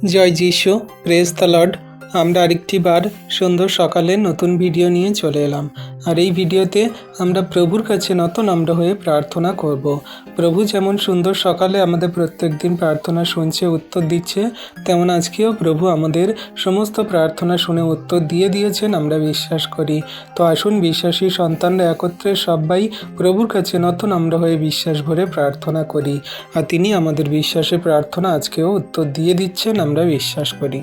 জয় যিশু, praise the Lord. আমরা আরেকটি বার সুন্দর সকালে নতুন ভিডিও নিয়ে চলে এলাম। আর এই ভিডিওতে আমরা প্রভুর কাছে নত নম্র হয়ে প্রার্থনা করব। প্রভু যেমন সুন্দর সকালে আমাদের প্রত্যেক দিন প্রার্থনা শুনছে, উত্তর দিচ্ছে, তেমন আজকেও প্রভু আমাদের সমস্ত প্রার্থনা শুনে উত্তর দিয়ে দিয়েছেন, আমরা বিশ্বাস করি। তো আসুন বিশ্বাসী সন্তানরা একত্রে সবাই প্রভুর কাছে নত নম্র হয়ে বিশ্বাস ভরে প্রার্থনা করি। আর তিনি আমাদের বিশ্বাসে প্রার্থনা আজকেও উত্তর দিয়ে দিচ্ছেন, আমরা বিশ্বাস করি।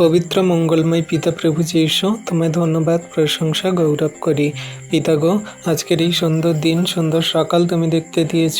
পবিত্র মঙ্গলময় পিতা প্রভু যীশু, তোমায় ধন্যবাদ, প্রশংসা, গৌরব করি। পিতা গো, আজকের এই সুন্দর দিন, সুন্দর সকাল তুমি দেখতে দিয়েছ,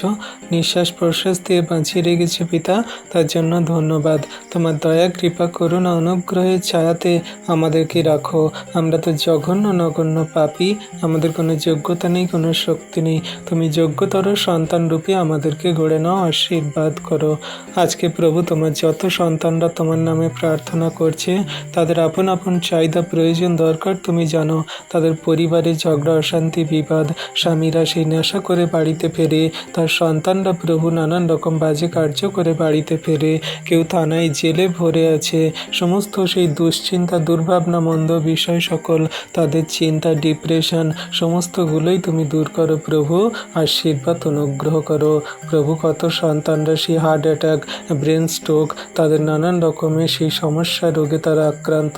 নিঃশ্বাস প্রশ্বাস দিয়ে বাঁচিয়ে রেখেছো পিতা, তার জন্য ধন্যবাদ। তোমার দয়া, কৃপা, করুণা, অনুগ্রহের ছায়াতে আমাদেরকে রাখো। আমরা তো জঘন্য নগণ্য পাপী, আমাদের কোনো যোগ্যতা নেই, কোনো শক্তি নেই। তুমি যোগ্যতর সন্তান রূপে আমাদেরকে গড়ে নাও, আশীর্বাদ করো। আজকে প্রভু, তোমার যত সন্তানরা তোমার নামে প্রার্থনা করছে, তাদের আপন আপন চাহিদা, প্রয়োজন, দরকার তুমি জানো। তাদের পরিবারে ঝগড়া, অশান্তি, বিবাদ, স্বামীরা সেই নেশা করে বাড়িতে ফেরে, তার সন্তানরা প্রভু নানান রকম বাজে কার্য করে বাড়িতে ফেরে, কেউ থানায় জেলে ভরে আছে। সমস্ত সেই দুশ্চিন্তা, দুর্ভাবনা, মন্দ বিষয় সকল, তাদের চিন্তা, ডিপ্রেশন, সমস্তগুলোই তুমি দূর করো প্রভু, আশীর্বাদ অনুগ্রহ করো প্রভু। কত সন্তানরা সেই হার্ট অ্যাটাক, ব্রেন স্ট্রোক, তাদের নানান রকমের সেই সমস্যা, রোগে তারা আক্রান্ত।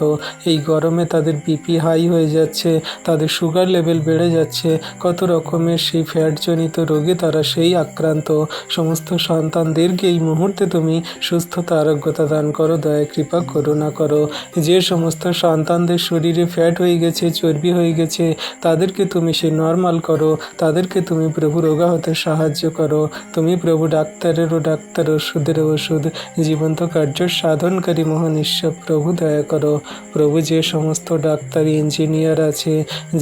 এই গরমে তাদের বিপি হাই হয়ে যাচ্ছে, তাদের সুগার লেভেল বেড়ে যাচ্ছে, কত রকমের সেই ফ্যাটজনিত রোগে তারা সেই আক্রান্ত। সমস্ত সন্তানদেরকে এই মুহূর্তে তুমি সুস্থতা, আরোগ্যতা দান করো, দয়া, কৃপা, করুণা করো। যে সমস্ত সন্তানদের শরীরে ফ্যাট হয়ে গেছে, চর্বি হয়ে গেছে, তাদেরকে তুমি সে নর্মাল করো, তাদেরকে তুমি প্রভু রোগা হতে সাহায্য করো। তুমি প্রভু ডাক্তারেরও ডাক্তার, ওষুধেরও ওষুধ, জীবন্ত কার্য সাধনকারী মহান ঈশ্বর প্রভু, দয়া করো প্রভু। যে সমস্ত ডাক্তার, ইঞ্জিনিয়ার আছে,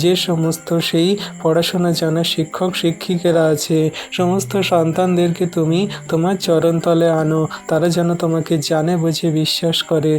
যে সমস্ত সেই পড়াশোনা জানা শিক্ষক শিক্ষিকারা আছে, সমস্ত সন্তানদেরকে তুমি তোমার চরণতলে আনো। তারা যেন তোমাকে জানে, বুঝে, বিশ্বাস করে,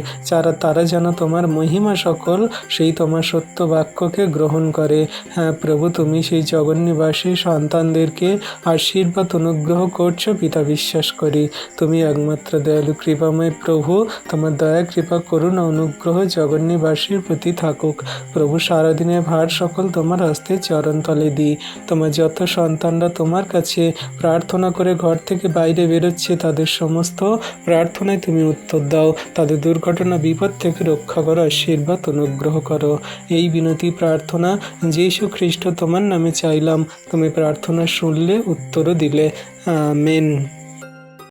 তারা যেন তোমার মহিমা সকল সেই তোমার সত্য বাক্যকে গ্রহণ করে। হ্যাঁ প্রভু, তুমি সেই জগন্নিবাসী সন্তানদেরকে আশীর্বাদ অনুগ্রহ করছো পিতা, বিশ্বাস করি। তুমি একমাত্র দয়ালু কৃপাময় প্রভু, তোমার দয়া, কৃপা, করুণা, অনুগ্রহ জগন্নিবাসীর প্রতি থাকুক প্রভু। সারাদিনের ভার সকল তোমার হস্তে চরণতলে দিই। তোমার যত সন্তানরা তোমার কাছে প্রার্থনা করে ঘর থেকে বাইরে বেরোচ্ছে, তাদের সমস্ত প্রার্থনায় তুমি উত্তর দাও। তাদের দুর্ঘটনা, বিপদ থেকে রক্ষা করো, আশীর্বাদ অনুগ্রহ করো। এই বিনতি প্রার্থনা যীশু খ্রিস্ট তোমার নামে চাইলাম, তুমি প্রার্থনা শুনলে, উত্তরও দিলে। আমেন।